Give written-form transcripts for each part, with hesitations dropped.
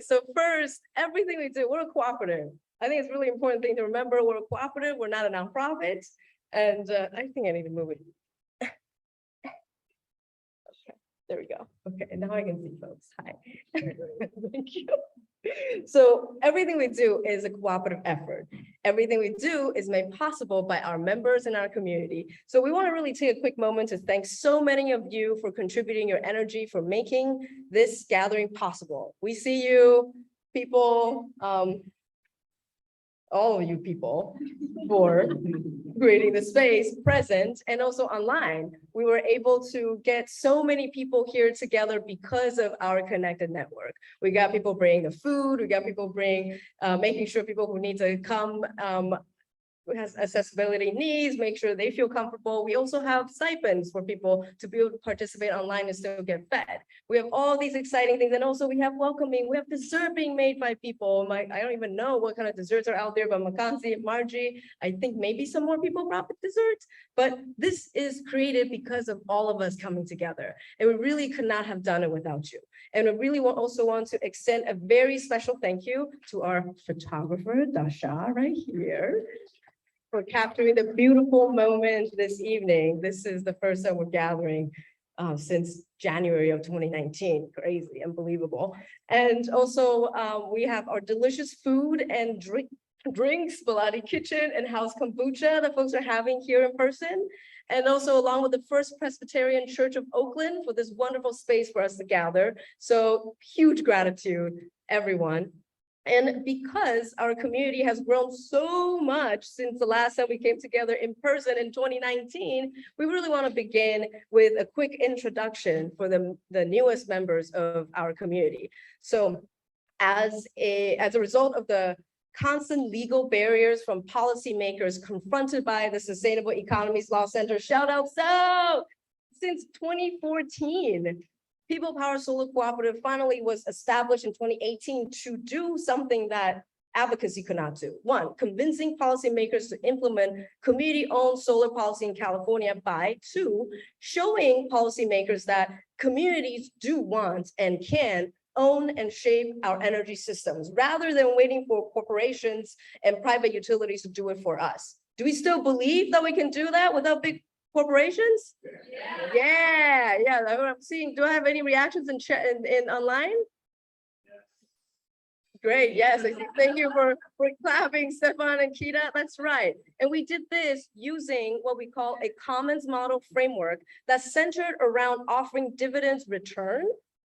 So first, everything we do, we're a cooperative. I think it's a really important thing to remember. We're a cooperative. We're not a nonprofit. And I think I need to move it. Okay, there we go. Okay, and now I can see folks. Hi. Thank you. So everything we do is a cooperative effort. Everything we do is made possible by our members in our community. So we want to really take a quick moment to thank so many of you for contributing your energy, for making this gathering possible. We see you, people, all of you people, for creating the space present and also online. We were able to get so many people here together because of our connected network. We got people bringing the food, we got people bringing, making sure people who need to come who has accessibility needs, make sure they feel comfortable. We also have stipends for people to be able to participate online and still get fed. We have all these exciting things. And also we have welcoming, we have dessert being made by people. I don't even know what kind of desserts are out there, but Mackenzie and Margie, I think maybe some more people brought desserts, but this is created because of all of us coming together. And we really could not have done it without you. And we really also want to extend a very special thank you to our photographer, Dasha, right here, for capturing the beautiful moment this evening. This is the first time we're gathering since January of 2019. Crazy, unbelievable. And also we have our delicious food and drinks, Baladi Kitchen and House Kombucha that folks are having here in person. And also along with the First Presbyterian Church of Oakland for this wonderful space for us to gather. So huge gratitude, everyone. And because our community has grown so much since the last time we came together in person in 2019, we really want to begin with a quick introduction for the newest members of our community. So as a result of the constant legal barriers from policymakers confronted by the Sustainable Economies Law Center, shout out, so since 2014, People Power Solar Cooperative finally was established in 2018 to do something that advocacy could not do. One, convincing policymakers to implement community-owned solar policy in California by two, showing policymakers that communities do want and can own and shape our energy systems rather than waiting for corporations and private utilities to do it for us. Do we still believe that we can do that without big corporations? Yeah. I'm seeing. Do I have any reactions in chat in online? Great. Yes. Thank you for clapping, Stefan and Kita. That's right. And we did this using what we call a commons model framework that's centered around offering dividends return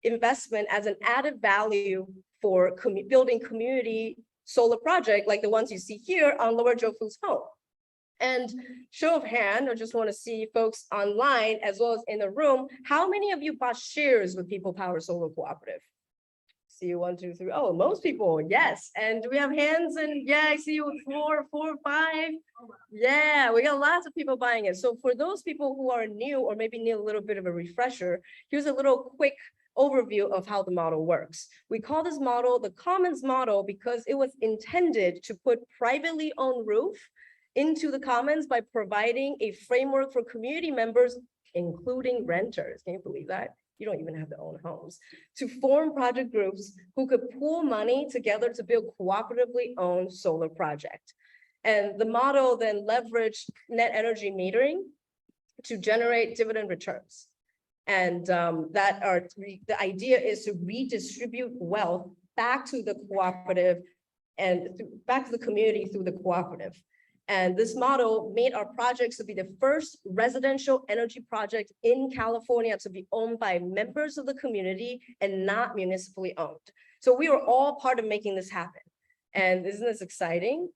investment as an added value for building community solar project like the ones you see here on Lower Jofu's home. And show of hand, I just want to see folks online as well as in the room, how many of you bought shares with People Power Solar Cooperative? See you 1, 2, 3. Oh, most people, yes. And do we have hands? And yeah, I see you 4, 5. Yeah, we got lots of people buying it. So for those people who are new or maybe need a little bit of a refresher, here's a little quick overview of how the model works. We call this model the commons model because it was intended to put privately owned roof into the commons by providing a framework for community members, including renters. Can you believe that? You don't even have to own homes, to form project groups who could pool money together to build cooperatively owned solar project. And the model then leveraged net energy metering to generate dividend returns. And the idea is to redistribute wealth back to the cooperative and back to the community through the cooperative. And this model made our projects to be the first residential energy project in California to be owned by members of the community and not municipally owned. So we were all part of making this happen. And isn't this exciting?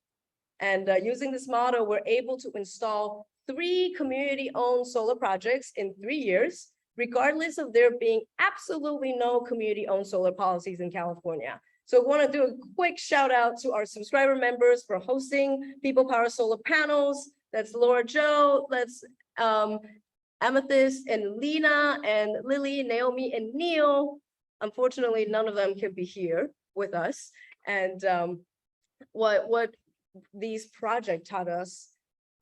And using this model, we're able to install 3 community-owned solar projects in 3 years, regardless of there being absolutely no community-owned solar policies in California. So I want to do a quick shout out to our subscriber members for hosting People Power Solar panels. That's Laura Jo, that's Amethyst and Lena and Lily, Naomi and Neil. Unfortunately, none of them can be here with us. And what these projects taught us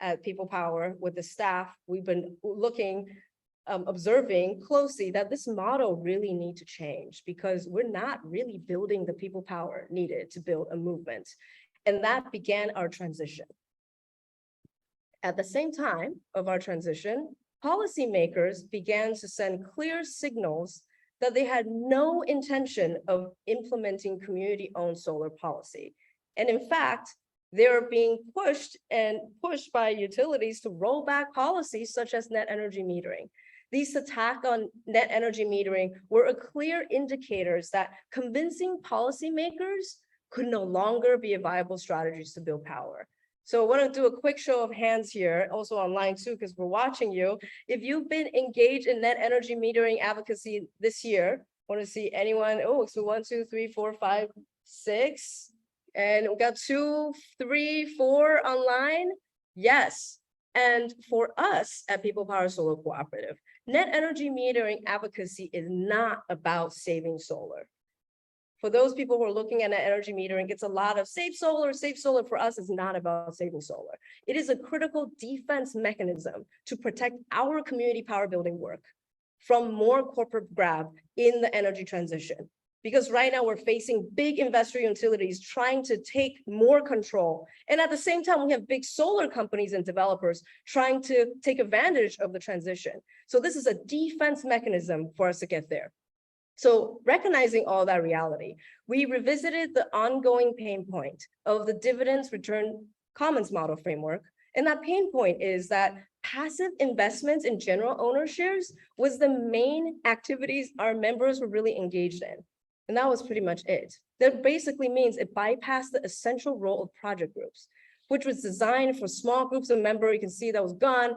at People Power with the staff, we've been looking observing closely that this model really need to change because we're not really building the people power needed to build a movement. And that began our transition. At the same time of our transition, policymakers began to send clear signals that they had no intention of implementing community-owned solar policy. And in fact, they're being pushed by utilities to roll back policies such as net energy metering. These attacks on net energy metering were clear indicators that convincing policymakers could no longer be a viable strategy to build power. So I want to do a quick show of hands here, also online too, because we're watching you. If you've been engaged in net energy metering advocacy this year, want to see anyone? Oh, so 1, 2, 3, 4, 5, 6. And we got 2, 3, 4 online. Yes. And for us at People Power Solar Cooperative, net energy metering advocacy is not about saving solar. For those people who are looking at net energy metering, it's a lot of save solar. Save solar for us is not about saving solar. It is a critical defense mechanism to protect our community power building work from more corporate grab in the energy transition. Because right now we're facing big investor utilities trying to take more control. And at the same time, we have big solar companies and developers trying to take advantage of the transition. So this is a defense mechanism for us to get there. So recognizing all that reality, we revisited the ongoing pain point of the dividends return commons model framework. And that pain point is that passive investments in general owner shares was the main activities our members were really engaged in. And that was pretty much it. That basically means it bypassed the essential role of project groups, which was designed for small groups of members. You can see that was gone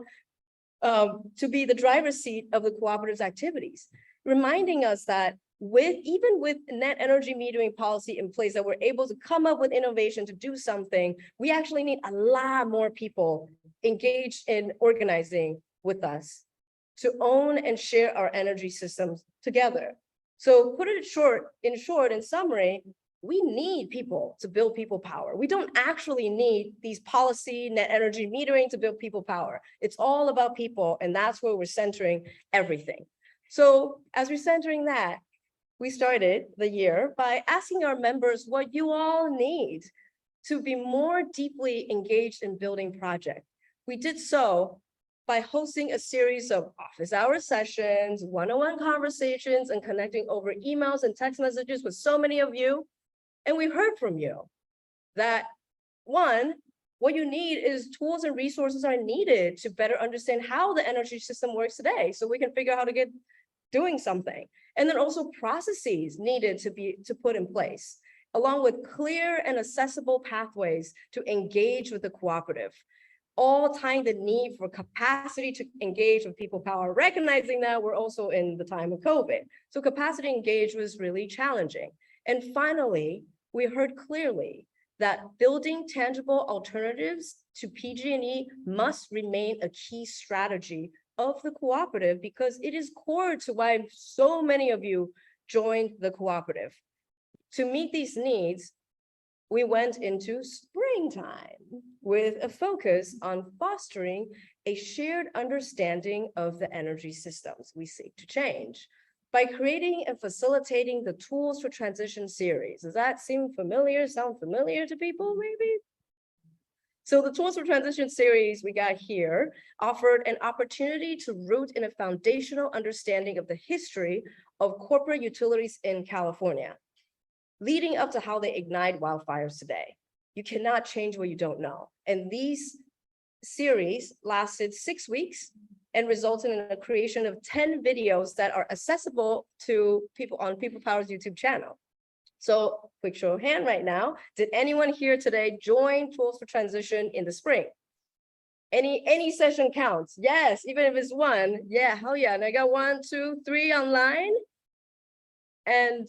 to be the driver's seat of the cooperative's activities, reminding us that even with net energy metering policy in place, that we're able to come up with innovation to do something, we actually need a lot more people engaged in organizing with us to own and share our energy systems together. So put it in summary, we need people to build people power. We don't actually need these policy net energy metering to build people power. It's all about people, and that's where we're centering everything. So as we're centering that, we started the year by asking our members what you all need to be more deeply engaged in building projects. We did so by hosting a series of office hour sessions, one-on-one conversations, and connecting over emails and text messages with so many of you. And we heard from you that, one, what you need is tools and resources are needed to better understand how the energy system works today, so we can figure out how to get doing something. And then also processes needed to put in place, along with clear and accessible pathways to engage with the cooperative, all tying the need for capacity to engage with people power, recognizing that we're also in the time of COVID. So capacity engage was really challenging. And finally, we heard clearly that building tangible alternatives to PG&E must remain a key strategy of the cooperative, because it is core to why so many of you joined the cooperative. To meet these needs, we went into springtime with a focus on fostering a shared understanding of the energy systems we seek to change by creating and facilitating the Tools for Transition series. Does that sound familiar to people, maybe? So the Tools for Transition series we got here offered an opportunity to root in a foundational understanding of the history of corporate utilities in California, leading up to how they ignite wildfires today. You cannot change what you don't know. And these series lasted 6 weeks and resulted in the creation of 10 videos that are accessible to people on People Power's YouTube channel. So quick show of hand right now. Did anyone here today join Tools for Transition in the spring? Any session counts? Yes, even if it's one. Yeah, hell yeah. And I got 1, 2, 3 online. And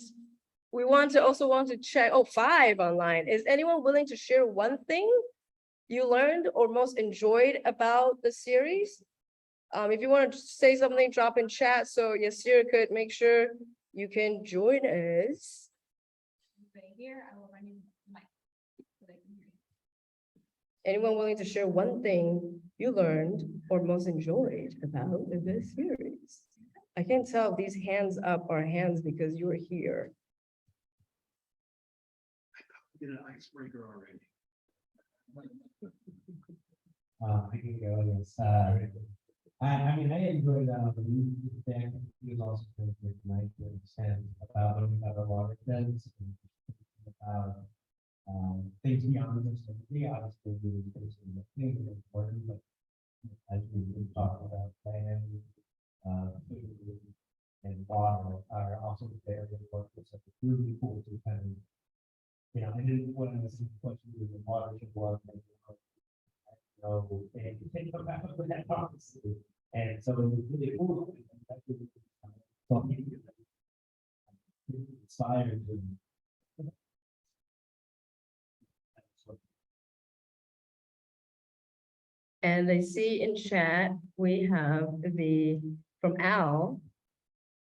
we also want to check, 5 online. Is anyone willing to share one thing you learned or most enjoyed about the series? If you want to say something, drop in chat so Yasir could make sure you can join us. Right here, I will run you the mic so they can hear you. Anyone willing to share one thing you learned or most enjoyed about this series? I can't tell if these hands up are hands because you were here. Did an icebreaker already. I can go. Yes. I mean, I enjoyed the music. He was also very nice to understand about learning about the water beds and about things beyond this. Obviously, the things are important, but as we've been talking about land, food, and water are also very important. So it's really cool to kind of, you know, and then one of the questions is the watershed was, and you can come back up with that prophecy. And so it was really cool. Inspired and And I see in chat, we have from Al,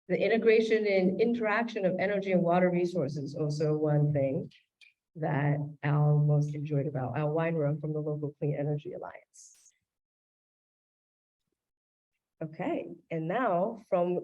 the integration and interaction of energy and water resources, also one thing that Al most enjoyed about Al Weinroom from the local Clean Energy Alliance. Okay, and now from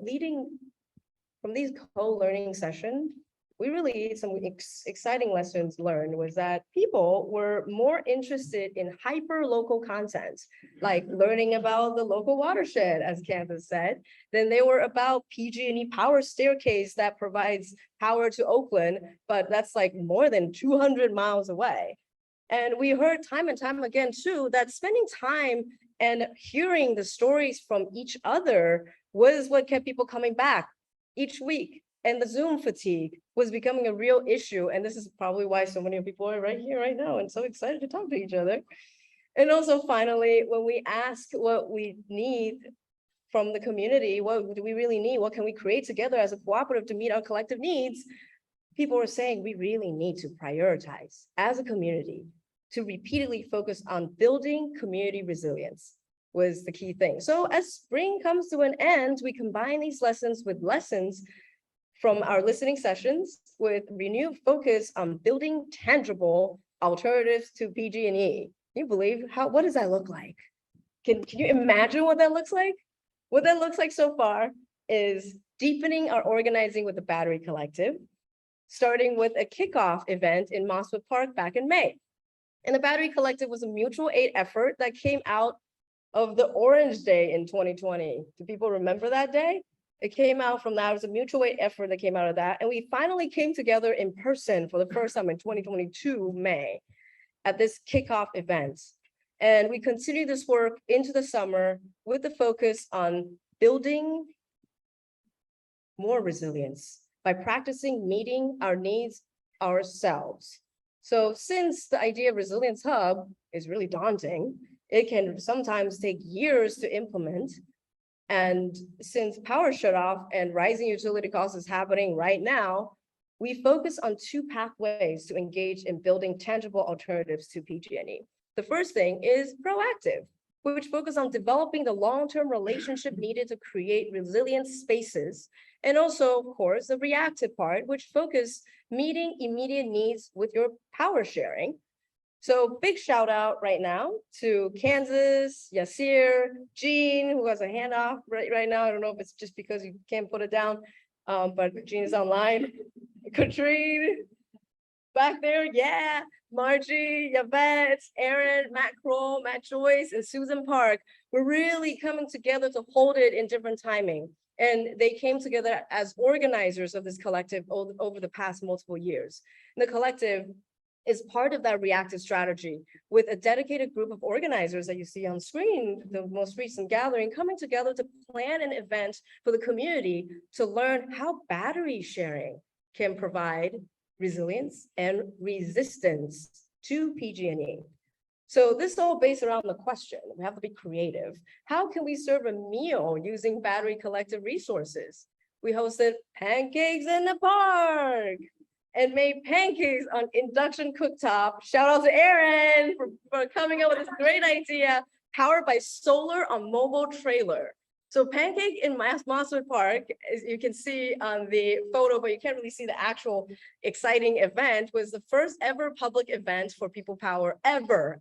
these co-learning sessions, we really, some exciting lessons learned was that people were more interested in hyper-local content, like learning about the local watershed, as Candace said, than they were about PG&E power staircase that provides power to Oakland, but that's like more than 200 miles away. And we heard time and time again too, that spending time and hearing the stories from each other was what kept people coming back each week. And the Zoom fatigue was becoming a real issue. And this is probably why so many people are right here right now and so excited to talk to each other. And also finally, when we ask what we need from the community, what do we really need? What can we create together as a cooperative to meet our collective needs? People were saying we really need to prioritize as a community to repeatedly focus on building community resilience was the key thing. So as spring comes to an end, we combine these lessons with lessons from our listening sessions with renewed focus on building tangible alternatives to PG&E. You believe what does that look like? Can you imagine what that looks like? What that looks like so far is deepening our organizing with the Battery Collective, starting with a kickoff event in Mosswood Park back in May. And the Battery Collective was a mutual aid effort that came out of the Orange Day in 2020. Do people remember that day? It came out from that. It was a mutual aid effort that came out of that. And we finally came together in person for the first time in 2022, May, at this kickoff event. And we continue this work into the summer with the focus on building more resilience by practicing meeting our needs ourselves. So since the idea of Resilience Hub is really daunting, it can sometimes take years to implement. And since power shutoff and rising utility costs is happening right now, we focus on two pathways to engage in building tangible alternatives to PG&E. The first thing is proactive, which focus on developing the long-term relationship needed to create resilient spaces. And also, of course, the reactive part, which focus meeting immediate needs with your power sharing. So big shout out right now to Kansas, Yasir, Jean, who has a hand off right now. I don't know if it's just because you can't put it down, but Jean is online. Katrine, back there, yeah. Margie, Yvette, Aaron, Matt Kroll, Matt Joyce, and Susan Park were really coming together to hold it in different timing. And they came together as organizers of this collective over the past multiple years. And the collective is part of that reactive strategy with a dedicated group of organizers that you see on screen, the most recent gathering, coming together to plan an event for the community to learn how battery sharing can provide resilience and resistance to PG&E. So this is all based around the question, we have to be creative. How can we serve a meal using Battery Collective resources? We hosted pancakes in the park and made pancakes on induction cooktop. Shout out to Aaron for coming up with this great idea, powered by solar on mobile trailer. So Pancake in Mosswood Park, as you can see on the photo, but you can't really see the actual exciting event, was the first ever public event for People Power ever.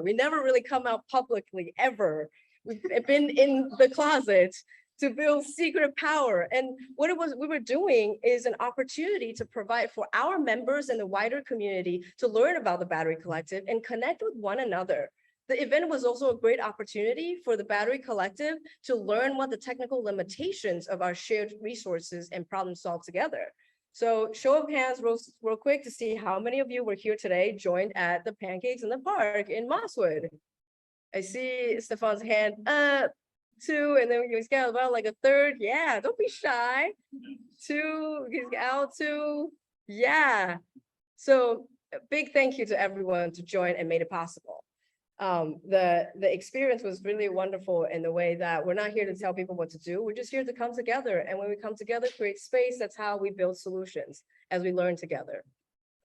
We never really come out publicly, ever. We've been in the closet to build secret power. And what we were doing is an opportunity to provide for our members and the wider community to learn about the Battery Collective and connect with one another. The event was also a great opportunity for the Battery Collective to learn what the technical limitations of our shared resources and problem solve together. So show of hands real quick to see how many of you were here today, joined at the Pancakes in the Park in Mosswood. I see Stefan's hand up, 2, and then he's got about like a third. Yeah, don't be shy. 2, he's out 2. Yeah. So a big thank you to everyone to join and made it possible. The experience was really wonderful in the way that we're not here to tell people what to do. We're just here to come together. And when we come together, create space, that's how we build solutions as we learn together.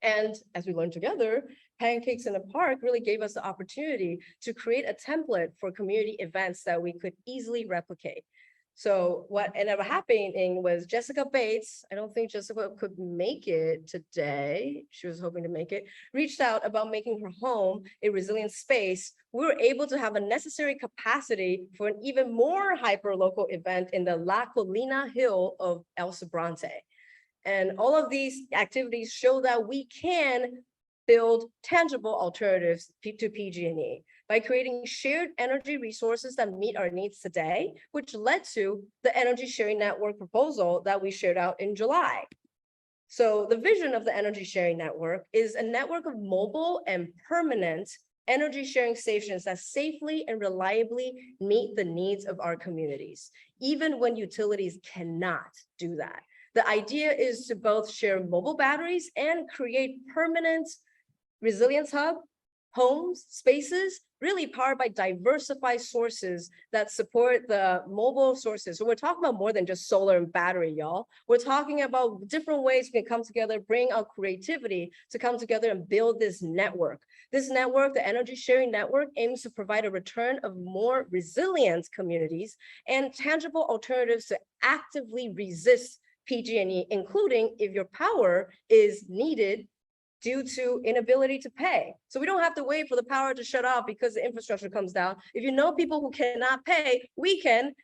And as we learn together, Pancakes in the Park really gave us the opportunity to create a template for community events that we could easily replicate. So what ended up happening was Jessica Bates, I don't think Jessica could make it today, she was hoping to make it, reached out about making her home a resilient space. We were able to have a necessary capacity for an even more hyper-local event in the La Colina Hill of El Sobrante. And all of these activities show that we can build tangible alternatives to PG&E by creating shared energy resources that meet our needs today, which led to the energy sharing network proposal that we shared out in July. So the vision of the energy sharing network is a network of mobile and permanent energy sharing stations that safely and reliably meet the needs of our communities, even when utilities cannot do that. The idea is to both share mobile batteries and create permanent resilience hub, homes, spaces, really powered by diversified sources that support the mobile sources. So we're talking about more than just solar and battery, y'all. We're talking about different ways we can come together, bring our creativity to come together and build this network. This network, the energy sharing network, aims to provide a return of more resilient communities and tangible alternatives to actively resist PG&E, including if your power is needed due to inability to pay. So we don't have to wait for the power to shut off because the infrastructure comes down. If you know people who cannot pay, we can,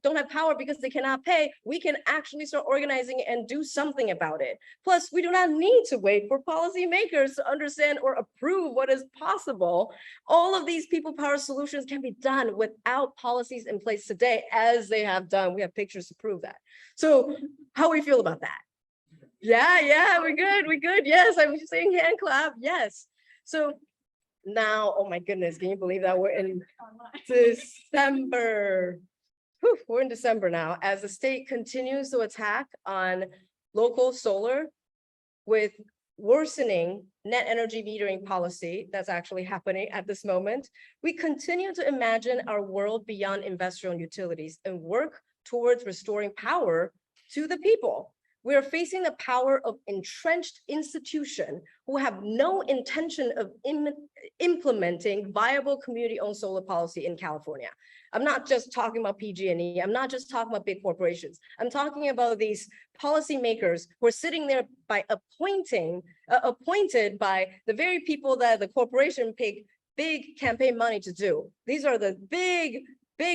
don't have power because they cannot pay, we can actually start organizing and do something about it. Plus, we do not need to wait for policymakers to understand or approve what is possible. All of these people power solutions can be done without policies in place today, as they have done. We have pictures to prove that. So how do we feel about that? Yeah, we're good. Yes, I'm seeing hand clap. Yes. So now, oh my goodness, can you believe that we're in December? Whew, we're in December now, as the state continues to attack on local solar with worsening net energy metering policy that's actually happening at this moment. We continue to imagine our world beyond investor-owned utilities and work towards restoring power to the people. We are facing the power of entrenched institutions who have no intention of implementing viable community-owned solar policy in California. I'm not just talking about PG&E. I'm not just talking about big corporations. I'm talking about these policymakers who are sitting there by appointed by the very people that the corporation paid big campaign money to do. These are the big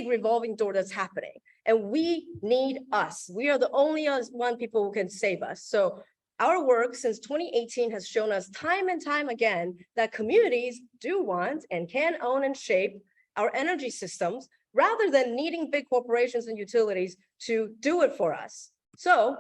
revolving door that's happening. And we need us. We are the only one people who can save us. So our work since 2018 has shown us time and time again that communities do want and can own and shape our energy systems rather than needing big corporations and utilities to do it for us. So